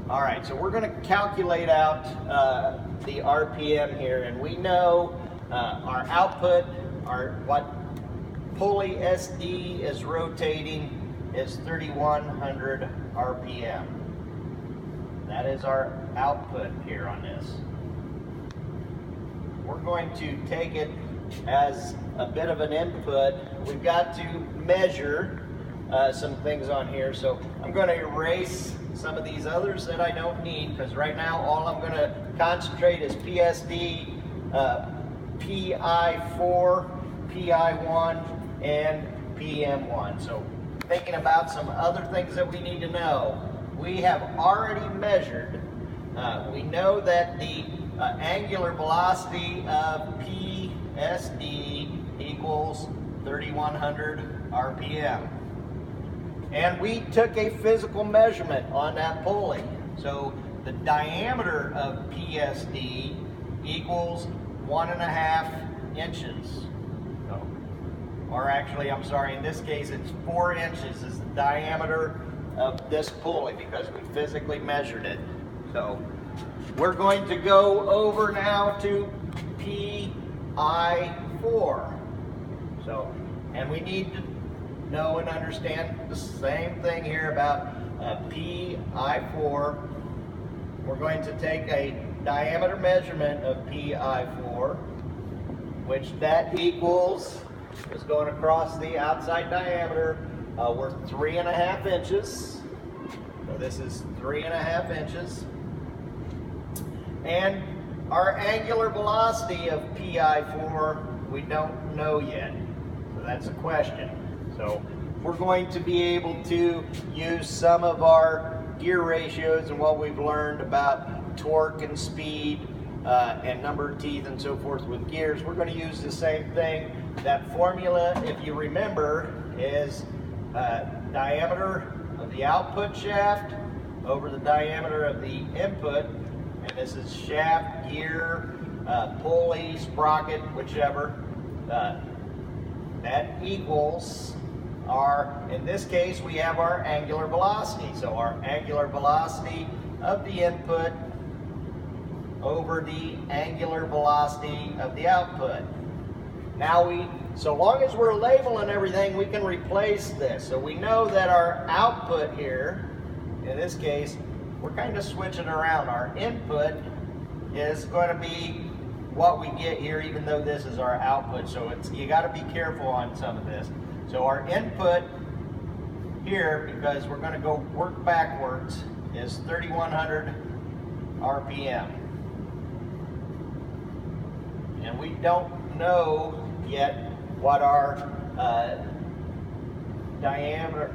All right, so we're going to calculate out the RPM here, and we know our output, what pulley SD is rotating is 3,100 RPM. That is our output here on this. We're going to take it as a bit of an input. We've got to measure some things on here, so I'm going to erase some of these others that I don't need, because right now all I'm going to concentrate is PSD, PI4, PI1, and PM1. So thinking about some other things that we need to know. We have already measured, we know that the angular velocity of PSD equals 3,100 RPM. And we took a physical measurement on that pulley. So the diameter of PSD equals 1.5 inches. Or actually, I'm sorry, in this case it's 4 inches is the diameter of this pulley because we physically measured it. So we're going to go over now to PI4. So, and we need to know and understand the same thing here about PI4. We're going to take a diameter measurement of PI4, which that equals, is going across the outside diameter, we're 3.5 inches. So this is 3.5 inches. And our angular velocity of PI4, we don't know yet. So that's a question. So we're going to be able to use some of our gear ratios and what we've learned about torque and speed and number of teeth and so forth with gears. We're going to use the same thing. That formula, if you remember, is diameter of the output shaft over the diameter of the input. And this is shaft, gear, pulley, sprocket, whichever. That equals our, in this case, we have our angular velocity. So our angular velocity of the input over the angular velocity of the output. Now so long as we're labeling everything, we can replace this. So we know that our output here, in this case, we're kind of switching around. Our input is going to be what we get here, even though this is our output. So you got to be careful on some of this. So our input here, because we're going to go work backwards, is 3,100 RPM. And we don't know yet what our diameter,